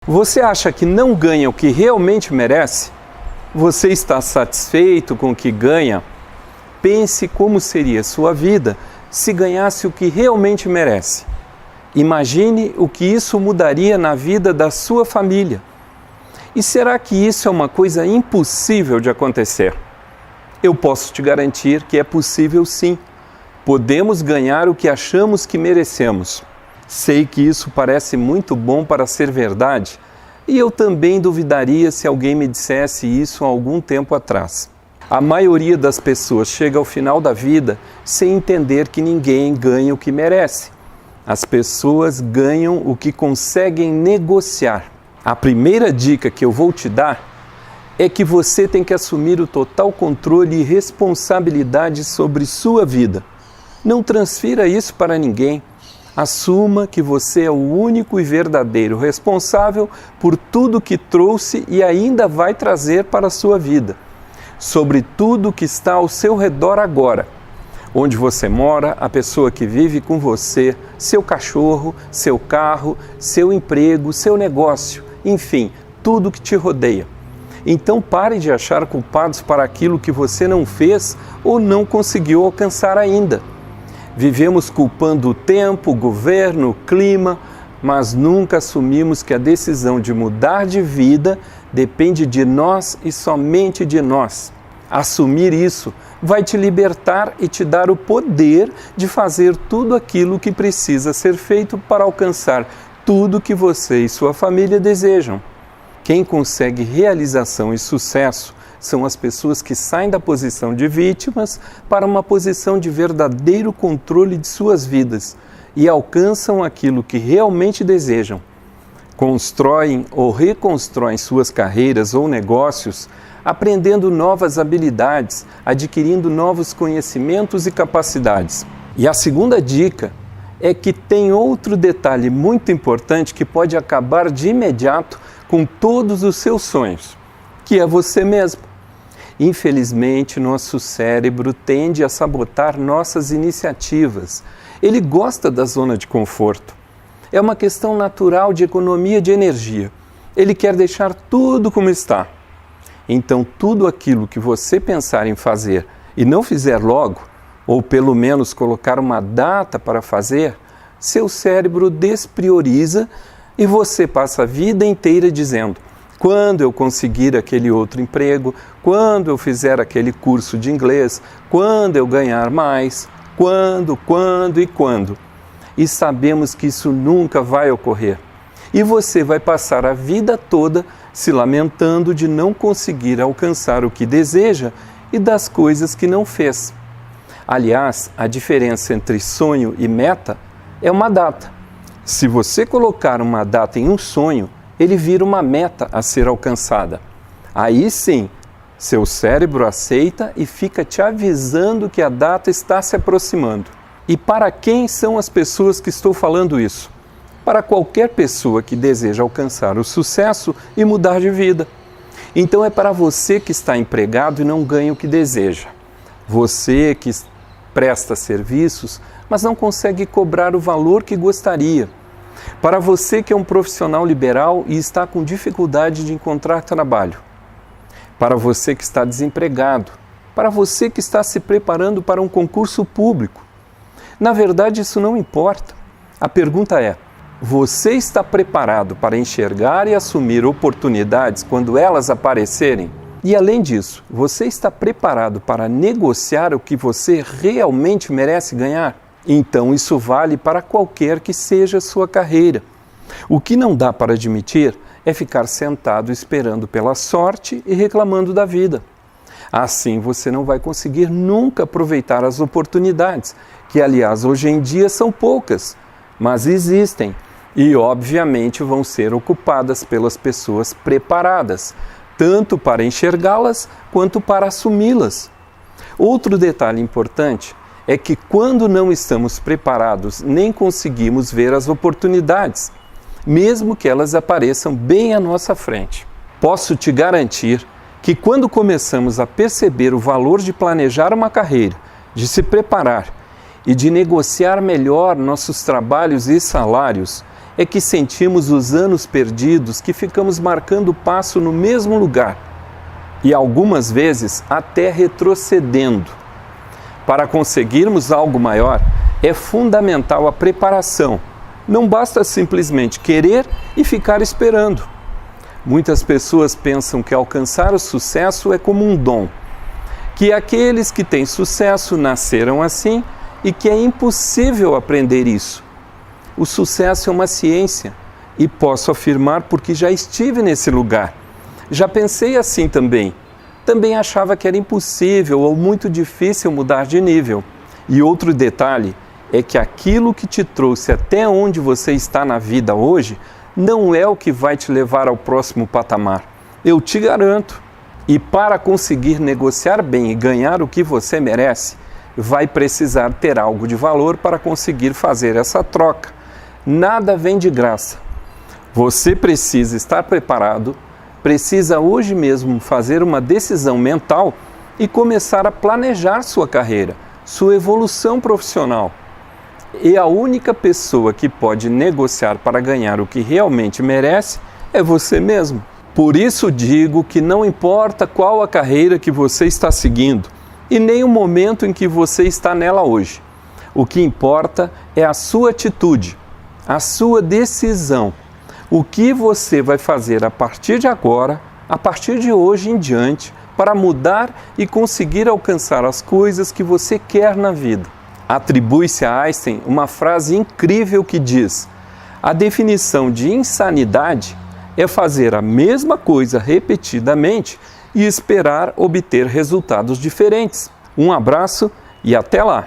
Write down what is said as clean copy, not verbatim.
Você acha que não ganha o que realmente merece? Você está satisfeito com o que ganha? Pense como seria sua vida se ganhasse o que realmente merece. Imagine o que isso mudaria na vida da sua família. E será que isso é uma coisa impossível de acontecer? Eu posso te garantir que é possível sim. Podemos ganhar o que achamos que merecemos. Sei que isso parece muito bom para ser verdade, e eu também duvidaria se alguém me dissesse isso há algum tempo atrás. A maioria das pessoas chega ao final da vida sem entender que ninguém ganha o que merece. As pessoas ganham o que conseguem negociar. A primeira dica que eu vou te dar é que você tem que assumir o total controle e responsabilidade sobre sua vida. Não transfira isso para ninguém. Assuma que você é o único e verdadeiro responsável por tudo que trouxe e ainda vai trazer para a sua vida. Sobre tudo que está ao seu redor agora. Onde você mora, a pessoa que vive com você, seu cachorro, seu carro, seu emprego, seu negócio, enfim, tudo que te rodeia. Então pare de achar culpados para aquilo que você não fez ou não conseguiu alcançar ainda. Vivemos culpando o tempo, o governo, o clima, mas nunca assumimos que a decisão de mudar de vida depende de nós e somente de nós. Assumir isso vai te libertar e te dar o poder de fazer tudo aquilo que precisa ser feito para alcançar tudo que você e sua família desejam. Quem consegue realização e sucesso são as pessoas que saem da posição de vítimas para uma posição de verdadeiro controle de suas vidas e alcançam aquilo que realmente desejam. Constroem ou reconstroem suas carreiras ou negócios, aprendendo novas habilidades, adquirindo novos conhecimentos e capacidades. E a segunda dica é que tem outro detalhe muito importante que pode acabar de imediato com todos os seus sonhos, que é você mesmo. Infelizmente, nosso cérebro tende a sabotar nossas iniciativas. Ele gosta da zona de conforto. É uma questão natural de economia de energia. Ele quer deixar tudo como está. Então, tudo aquilo que você pensar em fazer e não fizer logo, ou pelo menos colocar uma data para fazer, seu cérebro desprioriza e você passa a vida inteira dizendo: quando eu conseguir aquele outro emprego, quando eu fizer aquele curso de inglês, quando eu ganhar mais, quando. E sabemos que isso nunca vai ocorrer. E você vai passar a vida toda se lamentando de não conseguir alcançar o que deseja e das coisas que não fez. Aliás, a diferença entre sonho e meta é uma data. Se você colocar uma data em um sonho, ele vira uma meta a ser alcançada. Aí sim, seu cérebro aceita e fica te avisando que a data está se aproximando. E para quem são as pessoas que estou falando isso? Para qualquer pessoa que deseja alcançar o sucesso e mudar de vida. Então é para você que está empregado e não ganha o que deseja. Você que presta serviços, mas não consegue cobrar o valor que gostaria. Para você que é um profissional liberal e está com dificuldade de encontrar trabalho. Para você que está desempregado. Para você que está se preparando para um concurso público. Na verdade, isso não importa. A pergunta é: você está preparado para enxergar e assumir oportunidades quando elas aparecerem? E além disso, você está preparado para negociar o que você realmente merece ganhar? Então isso vale para qualquer que seja a sua carreira. O que não dá para admitir é ficar sentado esperando pela sorte e reclamando da vida. Assim você não vai conseguir nunca aproveitar as oportunidades, que aliás hoje em dia são poucas, mas existem e obviamente vão ser ocupadas pelas pessoas preparadas, tanto para enxergá-las quanto para assumi-las. Outro detalhe importante é que quando não estamos preparados, nem conseguimos ver as oportunidades, mesmo que elas apareçam bem à nossa frente. Posso te garantir que quando começamos a perceber o valor de planejar uma carreira, de se preparar e de negociar melhor nossos trabalhos e salários, é que sentimos os anos perdidos, que ficamos marcando o passo no mesmo lugar e algumas vezes até retrocedendo. Para conseguirmos algo maior, é fundamental a preparação. Não basta simplesmente querer e ficar esperando. Muitas pessoas pensam que alcançar o sucesso é como um dom, que aqueles que têm sucesso nasceram assim e que é impossível aprender isso. O sucesso é uma ciência e posso afirmar porque já estive nesse lugar. Já pensei assim também. Também achava que era impossível ou muito difícil mudar de nível. E outro detalhe é que aquilo que te trouxe até onde você está na vida hoje não é o que vai te levar ao próximo patamar. Eu te garanto. E para conseguir negociar bem e ganhar o que você merece, vai precisar ter algo de valor para conseguir fazer essa troca. Nada vem de graça. Você precisa estar preparado, precisa hoje mesmo fazer uma decisão mental e começar a planejar sua carreira, sua evolução profissional. E a única pessoa que pode negociar para ganhar o que realmente merece é você mesmo. Por isso digo que não importa qual a carreira que você está seguindo e nem o momento em que você está nela hoje. O que importa é a sua atitude, a sua decisão. O que você vai fazer a partir de agora, a partir de hoje em diante, para mudar e conseguir alcançar as coisas que você quer na vida. Atribui-se a Einstein uma frase incrível que diz: a definição de insanidade é fazer a mesma coisa repetidamente e esperar obter resultados diferentes. Um abraço e até lá!